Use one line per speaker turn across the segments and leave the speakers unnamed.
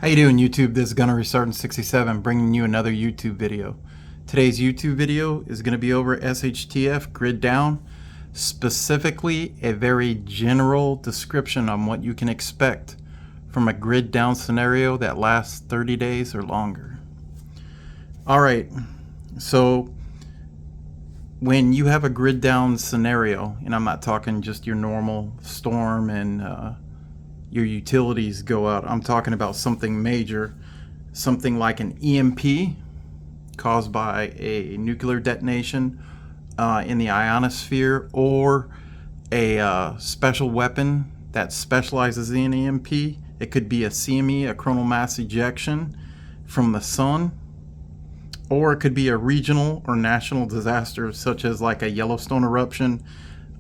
How you doing, YouTube? This is Gunner Restarting 67 bringing you another YouTube video. Today's YouTube video is going to be over SHTF Grid Down, specifically a very general description on what you can expect from a grid down scenario that lasts 30 days or longer. Alright, so when you have a grid down scenario, and I'm not talking just your normal storm and your utilities go out. I'm talking about something major, something like an EMP caused by a nuclear detonation in the ionosphere, or a special weapon that specializes in EMP. It could be a CME, a coronal mass ejection from the sun, or it could be a regional or national disaster such as like a Yellowstone eruption,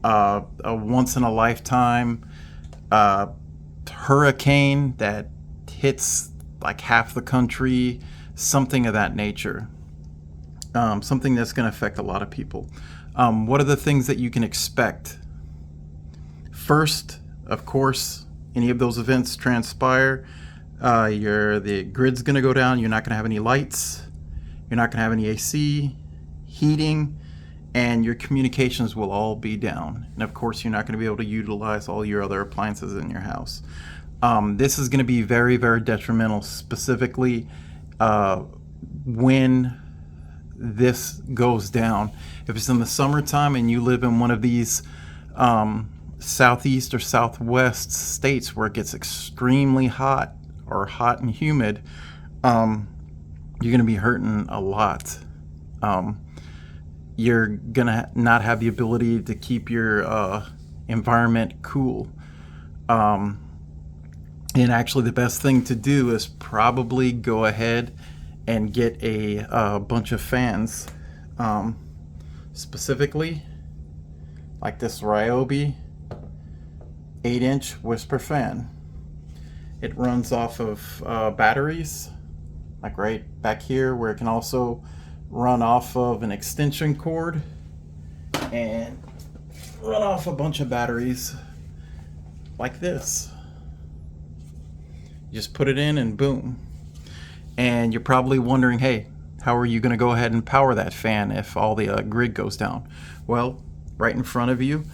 a once in a lifetime hurricane that hits like half the country, something of that nature, something that's going to affect a lot of people. What are the things that you can expect? First, of course, any of those events transpire, the grid's going to go down. You're not going to have any lights, you're not going to have any AC, heating, and your communications will all be down. And of course, you're not going to be able to utilize all your other appliances in your house. This is going to be very, very detrimental, specifically when this goes down. If it's in the summertime and you live in one of these southeast or southwest states where it gets extremely hot or hot and humid, you're going to be hurting a lot. You're gonna not have the ability to keep your environment cool. And actually the best thing to do is probably go ahead and get a bunch of fans, specifically like this Ryobi 8-inch whisper fan. It runs off of batteries, like right back here, where it can also run off of an extension cord and run off a bunch of batteries like this. You just put it in and boom. And you're probably wondering, hey, how are you going to go ahead and power that fan if all the grid goes down? Well, right in front of you,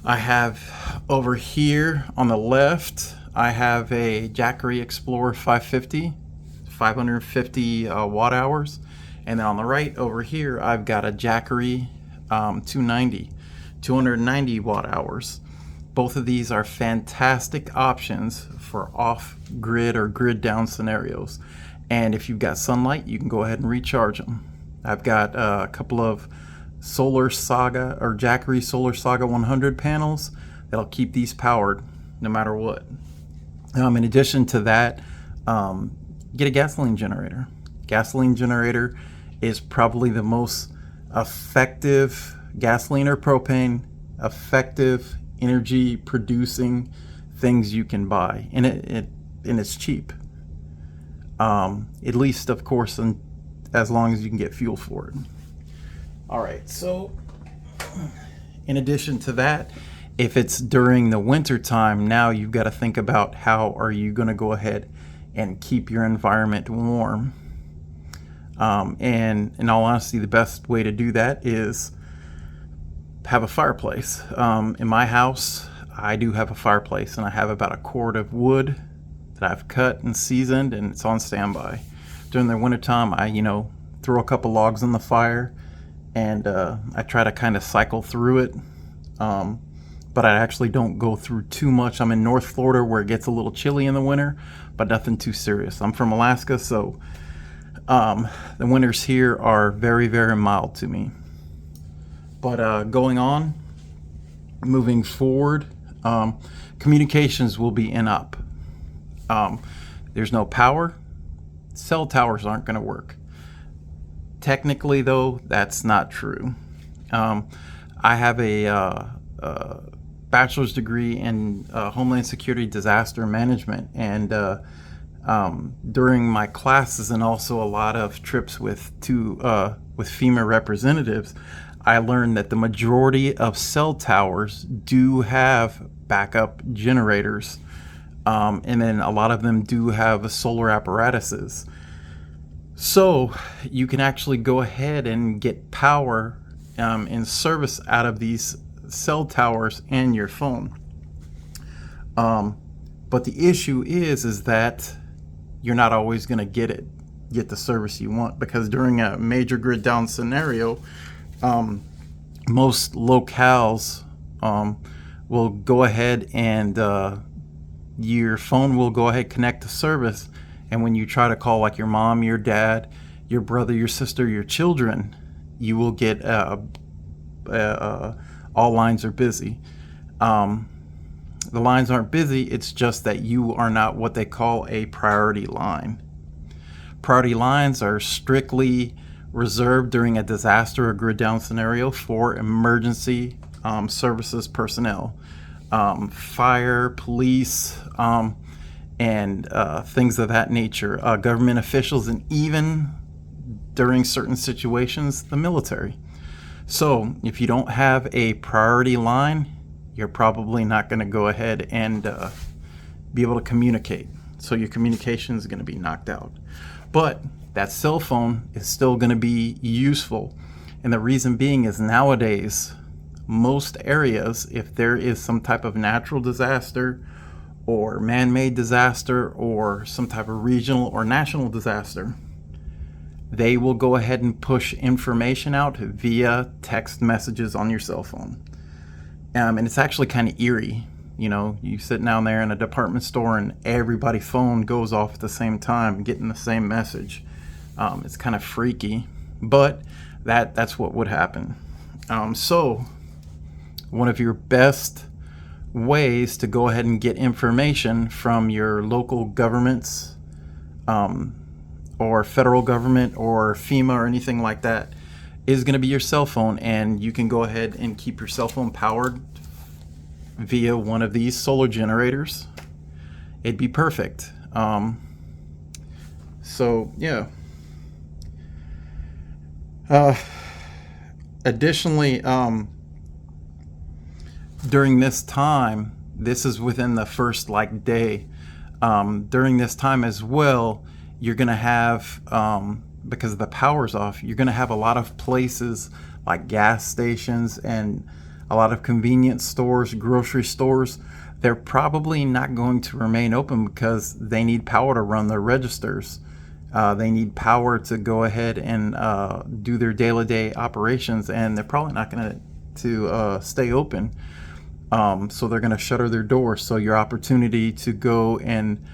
I have over here on the left, I have a Jackery Explorer 550, 550 watt hours. And then on the right over here, I've got a Jackery 290 watt hours. Both of these are fantastic options for off-grid or grid down scenarios. And if you've got sunlight, you can go ahead and recharge them. I've got a couple of Solar Saga or Jackery Solar Saga 100 panels that'll keep these powered no matter what. In addition to that, get a gasoline generator. Gasoline generator is probably the most effective gasoline or propane, effective energy producing things you can buy, and it's cheap. At least, of course, as long as you can get fuel for it. All right, so in addition to that, if it's during the winter time, now you've got to think about how are you going to go ahead and keep your environment warm. And in all honesty, the best way to do that is have a fireplace. In my house, I do have a fireplace, and I have about a cord of wood that I've cut and seasoned, and it's on standby. During the wintertime, I throw a couple logs on the fire, and I try to kind of cycle through it. But I actually don't go through too much. I'm in North Florida where it gets a little chilly in the winter, but nothing too serious. I'm from Alaska, so the winters here are very, very mild to me. But moving forward, communications will be up. There's no power. Cell towers aren't going to work. Technically, though, that's not true. I have a bachelor's degree in Homeland Security Disaster Management, and during my classes and also a lot of trips with FEMA representatives, I learned that the majority of cell towers do have backup generators And then a lot of them do have solar apparatuses. So you can actually go ahead and get power and service out of these cell towers and your phone. But the issue is that you're not always going to get the service you want, because during a major grid down scenario, most locales will go ahead and your phone will go ahead connect to service, and when you try to call like your mom, your dad, your brother, your sister, your children, you will get all lines are busy. The lines aren't busy, it's just that you are not what they call a priority line. Priority lines are strictly reserved during a disaster or grid down scenario for emergency services personnel, fire, police, and things of that nature, government officials, and even during certain situations, the military. So if you don't have a priority line, you're probably not going to go ahead and be able to communicate. So your communication is going to be knocked out. But that cell phone is still going to be useful. And the reason being is nowadays, most areas, if there is some type of natural disaster or man-made disaster or some type of regional or national disaster, they will go ahead and push information out via text messages on your cell phone. And it's actually kind of eerie. You know, you sit down there in a department store and everybody's phone goes off at the same time, getting the same message. It's kind of freaky, but that's what would happen. So one of your best ways to go ahead and get information from your local governments, or federal government or FEMA or anything like that, is going to be your cell phone. And you can go ahead and keep your cell phone powered via one of these solar generators. It'd be perfect. So yeah. Additionally, during this time, this is within the first day, during this time as well, you're going to have, because the power's off, you're going to have a lot of places like gas stations and a lot of convenience stores, grocery stores. They're probably not going to remain open because they need power to run their registers. They need power to go ahead and do their day-to-day operations, and they're probably not going to stay open. So they're going to shutter their doors. So your opportunity to go and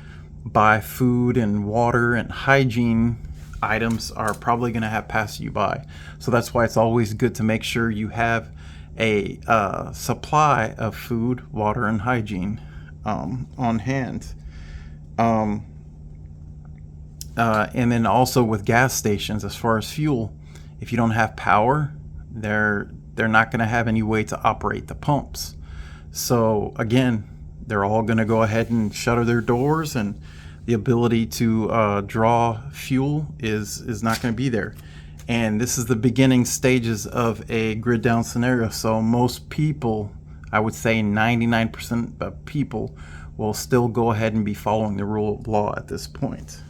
buy food and water and hygiene items are probably going to have passed you by. So that's why it's always good to make sure you have a supply of food, water, and hygiene on hand. And then also with gas stations, as far as fuel, if you don't have power, they're not going to have any way to operate the pumps. So again, they're all going to go ahead and shutter their doors, and the ability to draw fuel is not going to be there. And this is the beginning stages of a grid down scenario. So most people, I would say 99% of people, will still go ahead and be following the rule of law at this point.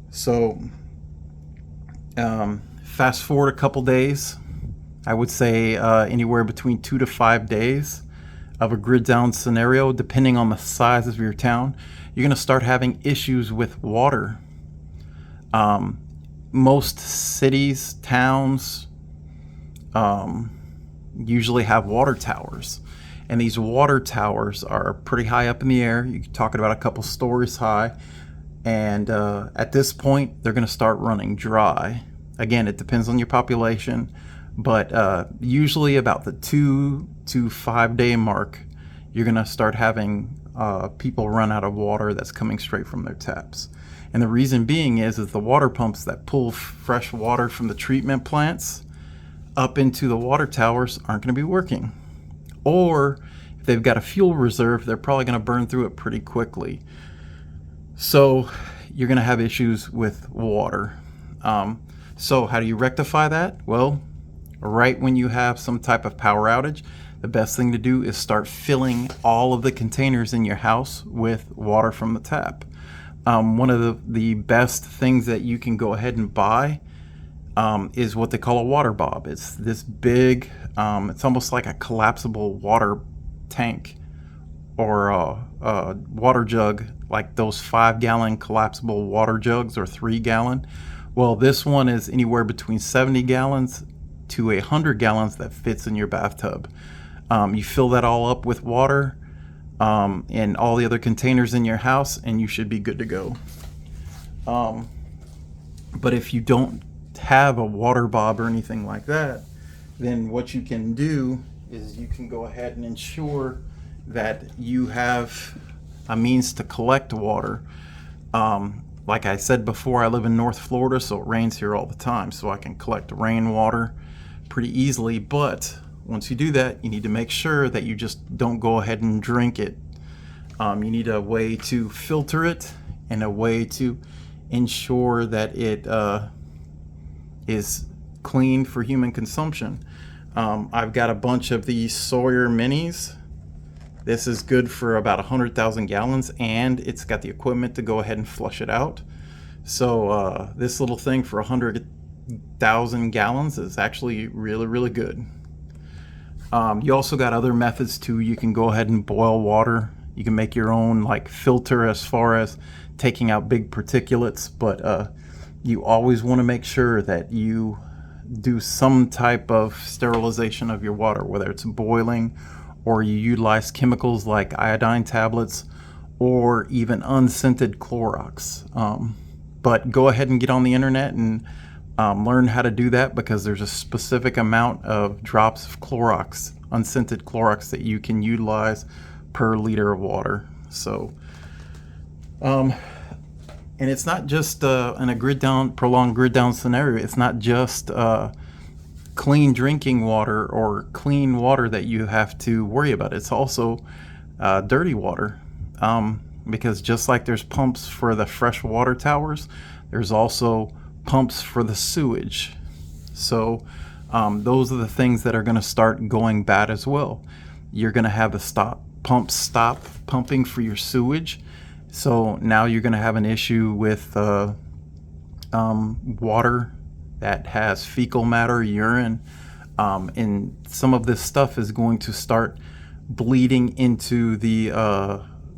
So fast forward a couple days, I would say anywhere between 2 to 5 days of a grid down scenario, depending on the size of your town, you're going to start having issues with water. Most cities, towns, usually have water towers. And these water towers are pretty high up in the air. You're talking about a couple stories high. And at this point, they're going to start running dry. Again, it depends on your population, but usually about the 2 to 5 day mark, you're going to start having people run out of water that's coming straight from their taps. And the reason being is the water pumps that pull fresh water from the treatment plants up into the water towers aren't going to be working. Or if they've got a fuel reserve, they're probably going to burn through it pretty quickly. So you're going to have issues with water. So how do you rectify that? Well, right when you have some type of power outage, the best thing to do is start filling all of the containers in your house with water from the tap. One of the best things that you can go ahead and buy is what they call a water bob. It's this big, it's almost like a collapsible water tank or a water jug, like those 5-gallon collapsible water jugs or 3-gallon. Well, this one is anywhere between 70 gallons to 100 gallons that fits in your bathtub. You fill that all up with water and all the other containers in your house, and you should be good to go. But if you don't have a water bob or anything like that, then what you can do is you can go ahead and ensure that you have a means to collect water. Like I said before, I live in North Florida, so it rains here all the time, so I can collect rainwater pretty easily. But once you do that, you need to make sure that you just don't go ahead and drink it. You need a way to filter it and a way to ensure that it is clean for human consumption. I've got a bunch of these Sawyer minis. This is good for about 100,000 gallons, and it's got the equipment to go ahead and flush it out. So this little thing for 100,000 gallons is actually really, really good. You also got other methods too. You can go ahead and boil water. You can make your own like filter as far as taking out big particulates, but you always want to make sure that you do some type of sterilization of your water, whether it's boiling or you utilize chemicals like iodine tablets or even unscented Clorox. But go ahead and get on the internet and learn how to do that, because there's a specific amount of drops of Clorox, unscented Clorox, that you can utilize per liter of water. So, and it's not just in a prolonged grid down scenario, it's not just clean drinking water or clean water that you have to worry about. It's also dirty water, because just like there's pumps for the fresh water towers, there's also pumps for the sewage. So those are the things that are going to start going bad as well. You're going to have the pumps stop pumping for your sewage. So now you're going to have an issue with water that has fecal matter, urine, and some of this stuff is going to start bleeding into the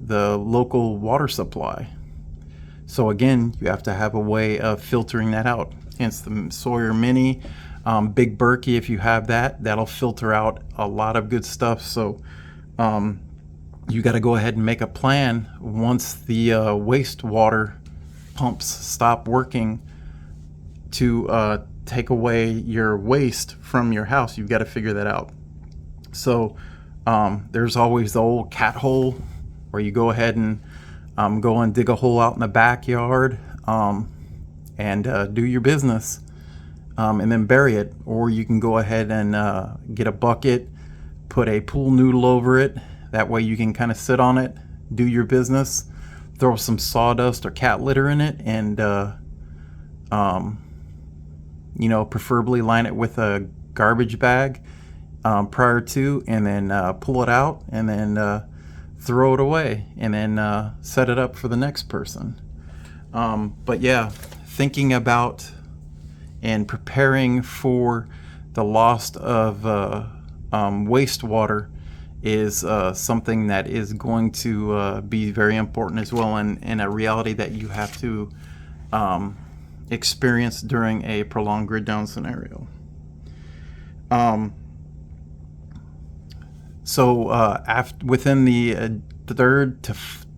local water supply. So again, you have to have a way of filtering that out. Hence the Sawyer Mini, Big Berkey, if you have that, that'll filter out a lot of good stuff. So you got to go ahead and make a plan once the wastewater pumps stop working to take away your waste from your house. You've got to figure that out. So there's always the old cat hole, where you go ahead and go and dig a hole out in the backyard and do your business, and then bury it. Or you can go ahead and get a bucket, put a pool noodle over it. That way you can kind of sit on it, do your business, throw some sawdust or cat litter in it, and preferably line it with a garbage bag prior to, and then pull it out, and then throw it away, and then set it up for the next person. But yeah, thinking about and preparing for the loss of wastewater is something that is going to be very important as well, and a reality that you have to experience during a prolonged grid down scenario. Within the 3rd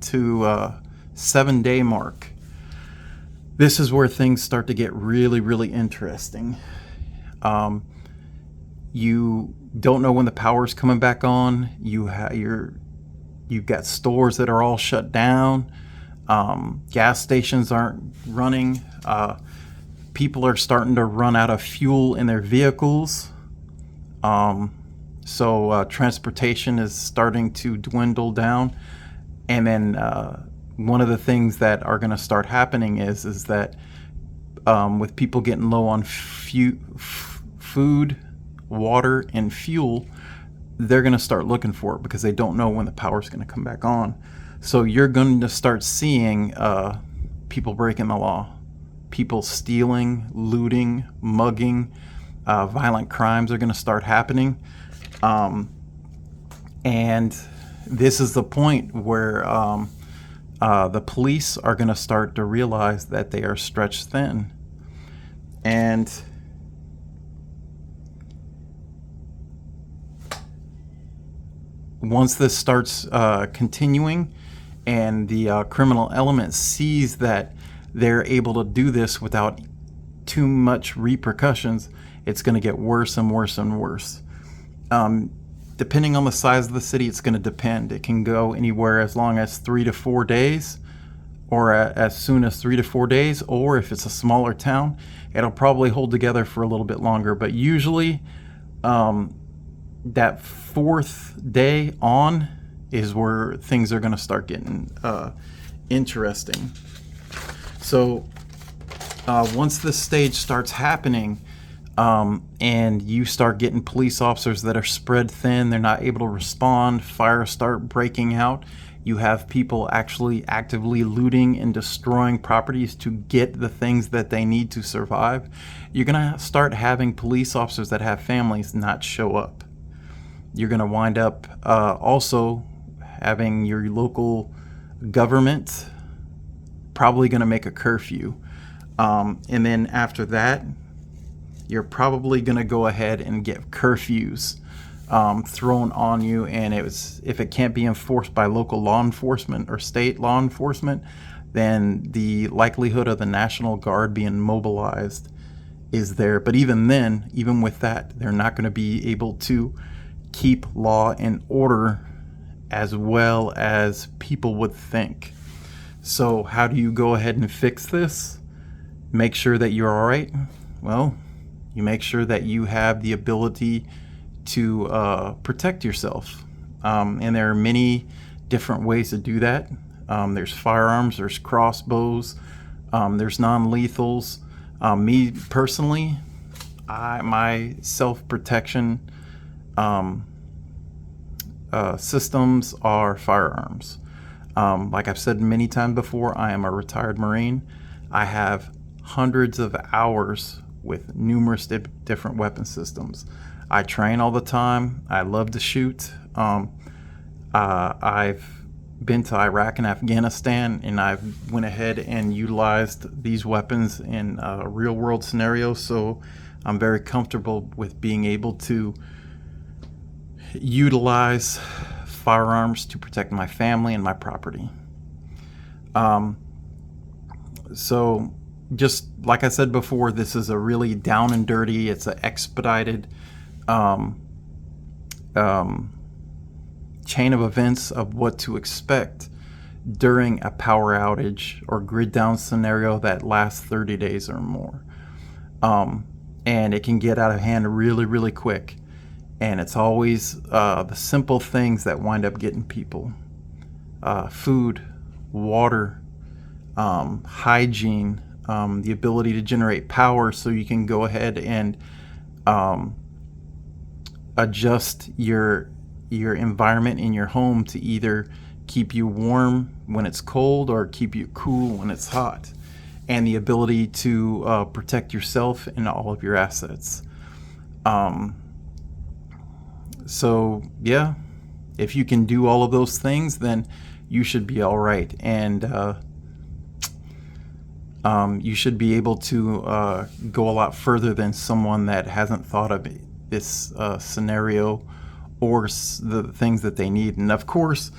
to 7 day mark, this is where things start to get really, really interesting. You don't know when the power's coming back on. You've got stores that are all shut down. Gas stations aren't running. People are starting to run out of fuel in their vehicles. So transportation is starting to dwindle down. And then one of the things that are going to start happening is that with people getting low on food, water, and fuel, they're going to start looking for it because they don't know when the power is going to come back on. So you're going to start seeing people breaking the law, people stealing, looting, mugging, violent crimes are going to start happening. And this is the point where the police are going to start to realize that they are stretched thin. And once this starts continuing and the criminal element sees that they're able to do this without too much repercussions, it's going to get worse and worse and worse. Depending on the size of the city, it's going to depend. It can go anywhere as long as 3 to 4 days, or as soon as 3 to 4 days, or if it's a smaller town, it'll probably hold together for a little bit longer. But usually that fourth day on is where things are going to start getting interesting. So once this stage starts happening, and you start getting police officers that are spread thin, they're not able to respond, fires start breaking out, you have people actually actively looting and destroying properties to get the things that they need to survive, you're going to start having police officers that have families not show up. You're going to wind up also having your local government probably going to make a curfew. And then after that, you're probably going to go ahead and get curfews thrown on you. And if it can't be enforced by local law enforcement or state law enforcement, then the likelihood of the National Guard being mobilized is there. But even then, even with that, they're not going to be able to keep law and order as well as people would think. So how do you go ahead and fix this? Make sure that you're all right. Well, you make sure that you have the ability to protect yourself. And there are many different ways to do that. There's firearms, there's crossbows, there's non-lethals. Me personally, my self-protection systems are firearms. Like I've said many times before, I am a retired Marine. I have hundreds of hours with numerous different weapon systems. I train all the time. I love to shoot. I've been to Iraq and Afghanistan, and I've went ahead and utilized these weapons in real world scenarios, so I'm very comfortable with being able to utilize firearms to protect my family and my property. So just like I said before, this is a really down and dirty, it's an expedited chain of events of what to expect during a power outage or grid down scenario that lasts 30 days or more. And it can get out of hand really, really quick. And it's always the simple things that wind up getting people. Food, water, hygiene, the ability to generate power so you can go ahead and adjust your environment in your home to either keep you warm when it's cold or keep you cool when it's hot, and the ability to protect yourself and all of your assets. So yeah, if you can do all of those things, then you should be all right, and you should be able to go a lot further than someone that hasn't thought of this scenario or the things that they need. And of course,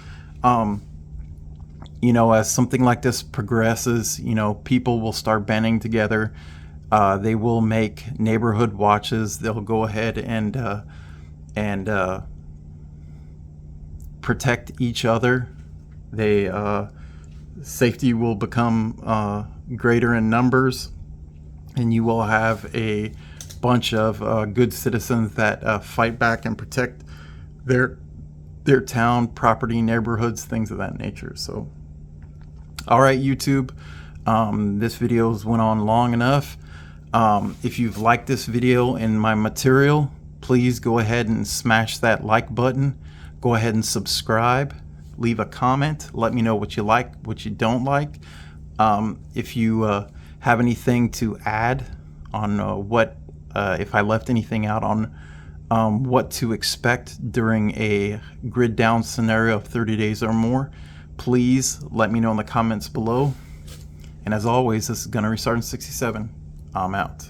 you know, as something like this progresses, you know, people will start banding together. They will make neighborhood watches. They'll go ahead and protect each other. Safety will become greater in numbers, and you will have a bunch of good citizens that fight back and protect their town, property, neighborhoods, things of that nature. So, all right, YouTube, this video's went on long enough. If you've liked this video and my material, please go ahead and smash that like button. Go ahead and subscribe. Leave a comment. Let me know what you like, what you don't like. If you have anything to add on if I left anything out on what to expect during a grid down scenario of 30 days or more, please let me know in the comments below. And as always, this is Gunner Restarting 67. I'm out.